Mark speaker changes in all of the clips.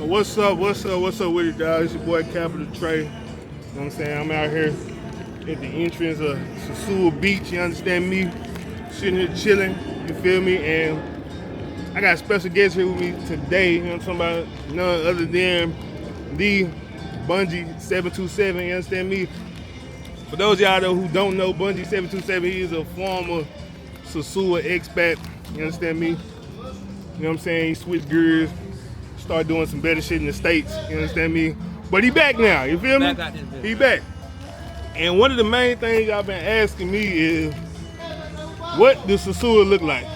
Speaker 1: What's up with it, dog? It's your boy Capital Trey. You know what I'm saying? I'm out here at the entrance of Sosua Beach, you understand me? Sitting here chilling, you feel me? And I got a special guest here with me today, you know what I'm talking about? None other than the Bungy 727, you understand me? For those of y'all who don't know, Bungy 727, he is a former Sosua expat, you understand me? You know what I'm saying? He switched gears, started doing some better shit in the States, you understand me? But he back now, you feel me? He back. And one of the main things y'all been asking me is, what does Sosua look like?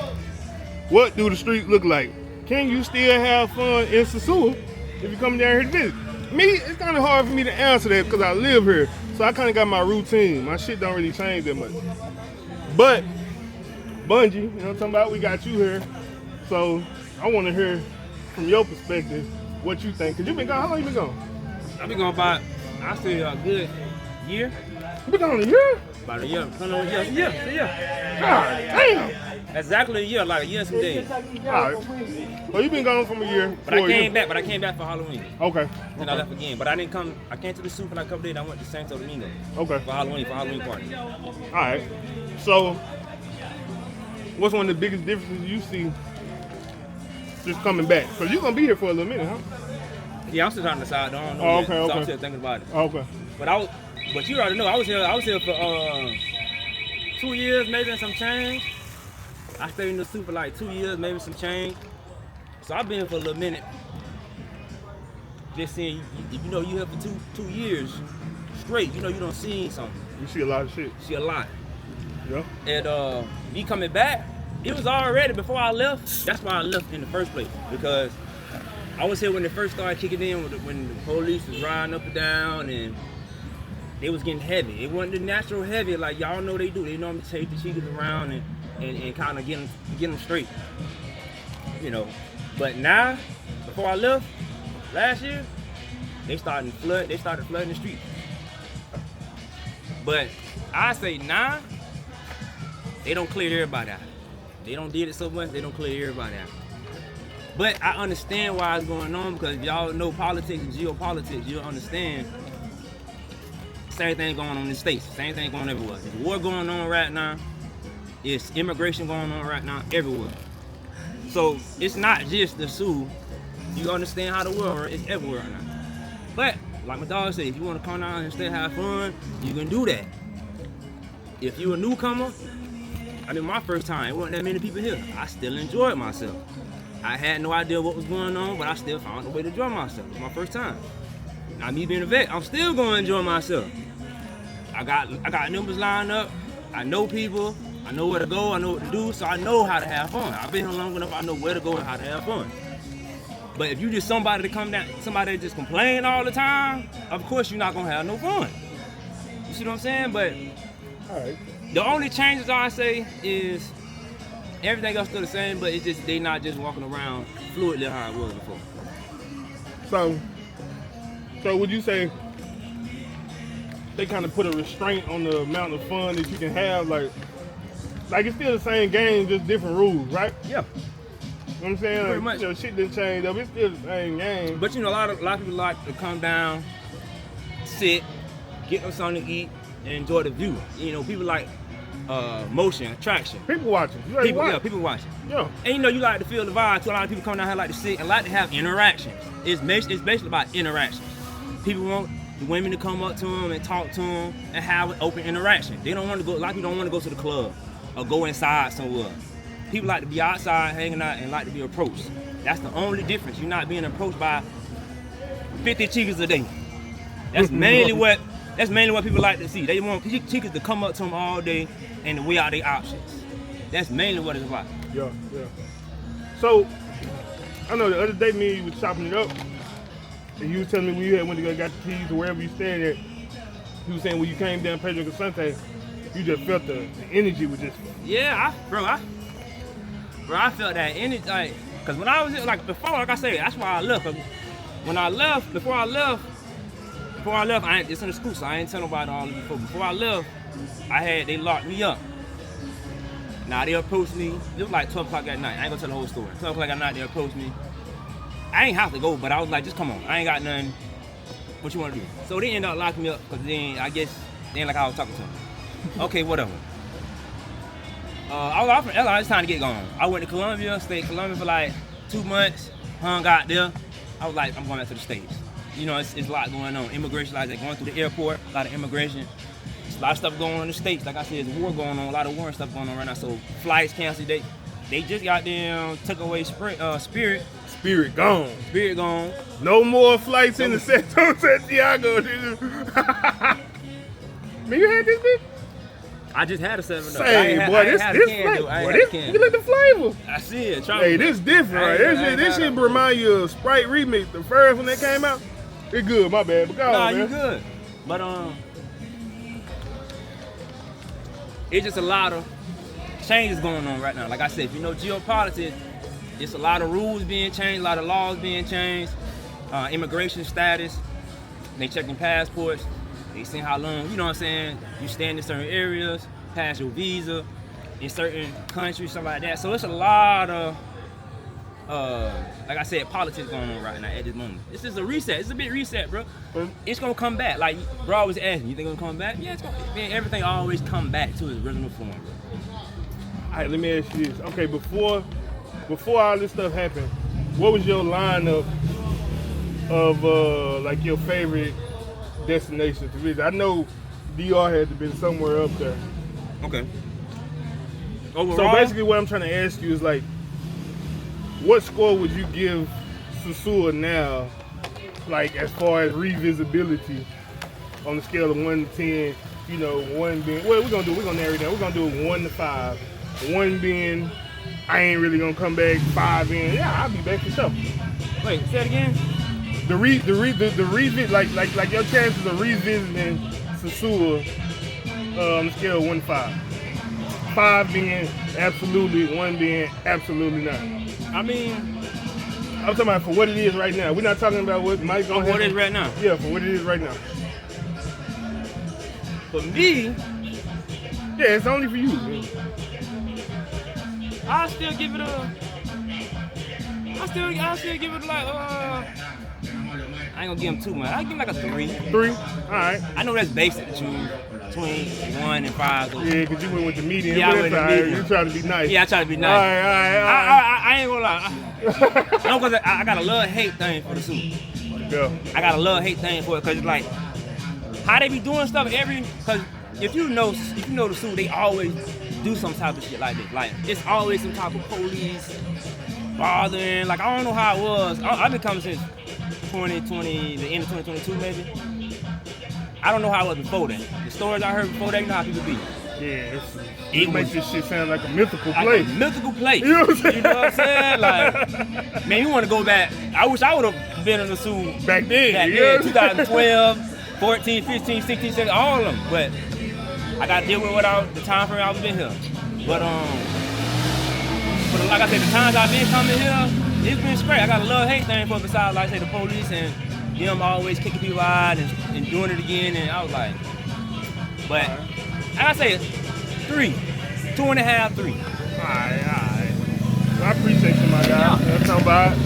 Speaker 1: What do the streets look like? Can you still have fun in Sosua if you come down here to visit? Me, it's kind of hard for me to answer that because I live here. So I kind of got my routine. My shit don't really change that much. But, Bungy, you know what I'm talking about? We got you here. So I want to hear from your perspective what you think. Because you been gone, how long you been gone?
Speaker 2: I've been going about, I say a good year.
Speaker 1: You been gone a year?
Speaker 2: About a year. God
Speaker 1: damn.
Speaker 2: Exactly a year, like a year and some days.
Speaker 1: All right. Well, you been gone from a year.
Speaker 2: But I came back for Halloween.
Speaker 1: Okay.
Speaker 2: Then I left again. But I didn't come, I came to the soup for like a couple days. I went to Santo Domingo.
Speaker 1: Okay.
Speaker 2: For Halloween party.
Speaker 1: All right. So, what's one of the biggest differences you see just coming back? Because you're going to be here for a little minute, huh?
Speaker 2: Yeah, I'm still trying to decide. I don't know yet. So I'm still thinking about it.
Speaker 1: Okay.
Speaker 2: But you already know, I was here for 2 years, maybe and some change. I stayed in the soup for like 2 years, maybe some change. So I've been here for a little minute. Just seeing, you know, you here for two years straight. You know, you don't see something.
Speaker 1: You see a lot of shit.
Speaker 2: See a lot.
Speaker 1: Yeah.
Speaker 2: And me coming back, it was already before I left. That's why I left in the first place, because I was here when it first started kicking in, when the police was riding up and down and they was getting heavy. It wasn't the natural heavy like y'all know they do. They normally take the cheaters around and kind of get them straight, you know. But now, before I left last year, they started flooding the streets. But I say now, they don't clear everybody out. They don't did it so much, they don't clear everybody out. But I understand why it's going on, because y'all know politics and geopolitics, you'll understand. Same thing going on in the States, same thing going on everywhere. There's war going on right now. It's immigration going on right now everywhere. So it's not just the Sioux. You understand how the world is everywhere right now. But like my dog said, if you want to come down and still have fun, you can do that. If you're a newcomer, I mean my first time, it wasn't that many people here. I still enjoyed myself. I had no idea what was going on, but I still found a way to enjoy myself. It was my first time. Now me being a vet, I'm still going to enjoy myself. I got numbers lined up. I know people. I know where to go. I know what to do. So I know how to have fun. I've been here long enough. I know where to go and how to have fun. But if you just somebody to come down, somebody that just complain all the time, of course you're not going to have no fun. You see what I'm saying? But
Speaker 1: all right.
Speaker 2: The only changes I say is everything else still the same, but it's just they not just walking around fluidly how it was before.
Speaker 1: So would you say they kind of put a restraint on the amount of fun that you can have? Like it's still the same game, just different rules, right?
Speaker 2: Yeah.
Speaker 1: You know what I'm saying?
Speaker 2: Pretty much.
Speaker 1: You know, shit didn't change up. It's still the same game.
Speaker 2: But you know, a lot of people like to come down, sit, get them something to eat, and enjoy the view. You know, people like motion, attraction.
Speaker 1: People watching.
Speaker 2: People watching.
Speaker 1: Yeah.
Speaker 2: And you know, you like to feel the vibe. So a lot of people come down here like to sit and like to have interactions. It's basically about interactions. People want the women to come up to them and talk to them and have an open interaction. They don't want to go. A lot of people don't want to go to the club or go inside somewhere. People like to be outside hanging out and like to be approached. That's the only difference. You're not being approached by 50 chicas a day. That's mainly what people like to see. They want chicas to come up to them all day and to weigh out their options. That's mainly what it's about.
Speaker 1: Yeah. So I know the other day me and you was chopping it up, and you was telling me when you went to go got the keys to wherever you stayed at. You was saying when you came down Pedro Casante, you just felt the energy was just.
Speaker 2: Yeah, I felt that energy. Like, cause when I was like before, like I said, that's why I left. Before I left, it's in the school, so I ain't tell nobody all this before. Before I left, they locked me up. Now they approached me. It was like 12 o'clock at night. I ain't gonna tell the whole story. 12 o'clock at night, they approached me. I ain't have to go, but I was like, just come on. I ain't got nothing. What you want to do? So they ended up locking me up because then I guess they ain't like I was talking to them. Okay, whatever. I was off from LA. It's time to get gone. I went to Colombia, stayed in Colombia for like 2 months, hung out there. I was like, I'm going back to the States. You know, it's a lot going on. Immigration, like going through the airport, a lot of immigration. There's a lot of stuff going on in the States. Like I said, there's war going on, a lot of war and stuff going on right now. So flights canceled. They just got them, took away Spirit.
Speaker 1: Spirit gone.
Speaker 2: Spirit gone.
Speaker 1: No more flights in the Santiago. Man, you had this bitch?
Speaker 2: I just had a 7 Up.
Speaker 1: Say, boy, this flavor. Look at the flavor.
Speaker 2: I see it.
Speaker 1: Hey, this different, right? This shit remind you of Sprite Remix, the first one that came out. It's good, my bad. But go on, man.
Speaker 2: You good. But it's just a lot of changes going on right now. Like I said, if you know geopolitics, it's a lot of rules being changed, a lot of laws being changed, immigration status. They checking passports. They seeing how long, you know what I'm saying, you stand in certain areas, pass your visa in certain countries, stuff like that. So it's a lot of, like I said, politics going on right now at this moment. It's just a reset. It's a big reset, bro. It's gonna come back. Like, bro was asking, you think it's gonna come back? Yeah, it's gonna. Man, everything always come back to its original form, bro.
Speaker 1: All right, let me ask you this. Okay, before all this stuff happened, what was your lineup of like your favorite destinations to visit? I know DR had to been somewhere up there.
Speaker 2: Okay. Overall,
Speaker 1: so basically what I'm trying to ask you is like, what score would you give Sosua now, like as far as revisitability on the scale of 1 to 10, you know, 1 being, we're gonna narrow it down. We're gonna do it 1 to 5. 1 being, I ain't really gonna come back. 5 being, yeah, I'll be back for sure.
Speaker 2: Wait, say it again.
Speaker 1: The revisit, like your chances of revisiting Sosua on the scale of 1 to 5. 5 being absolutely, 1 being absolutely not.
Speaker 2: I mean,
Speaker 1: I'm talking about for what it is right now. We're not talking about what Mike's gonna have.
Speaker 2: What it is right now?
Speaker 1: Yeah, for what it is right now.
Speaker 2: For me,
Speaker 1: yeah, it's only for you. Man.
Speaker 2: I'll still give it like I ain't gonna give him too much. I'll give him like a 3.
Speaker 1: 3? All right.
Speaker 2: I know that's basic to choose between 1 and 5. So.
Speaker 1: Yeah, because you went with the median.
Speaker 2: Yeah, I went with the median.
Speaker 1: You trying to be nice.
Speaker 2: Yeah, I try to be nice.
Speaker 1: All right.
Speaker 2: I ain't gonna lie. No, because I got a love-hate thing for the suit.
Speaker 1: Yeah.
Speaker 2: I got a love-hate thing for it because it's like, how they be doing stuff because if you know the suit, they always do some type of shit like this. Like, it's always some type of police bothering. Like, I don't know how it was. I've been coming since 2020, the end of 2022 maybe. I don't know how it was before then. The stories I heard before that, you know how people be.
Speaker 1: Yeah, it makes this shit sound like a mythical place.
Speaker 2: A mythical place.
Speaker 1: You know what I'm saying?
Speaker 2: You know what I'm saying? Like, man, you want to go back. I wish I would have been in the zoo
Speaker 1: back then.
Speaker 2: 2012, 14, 15, 16, 17, all of them. But I got to deal with the time frame I was in here. But like I said, the times I've been coming here, it's been straight. I got a love-hate thing for besides, like I say, the police and them always kicking people out and doing it again. And I was like, but I say 3, 2.5, 3.
Speaker 1: All right. Well, I appreciate you, my guy. You know what I'm talking about?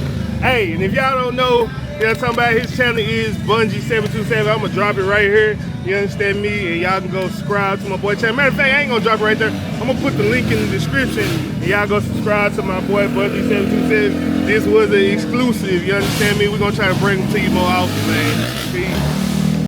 Speaker 1: Hey, and if y'all don't know, you know what I'm talking about, his channel is Bungy727. I'm going to drop it right here. You understand me? And y'all can go subscribe to my boy channel. Matter of fact, I ain't going to drop it right there. I'm going to put the link in the description. And y'all go subscribe to my boy Bungy727. This was an exclusive. You understand me? We're going to try to bring them to you more often, man. Peace.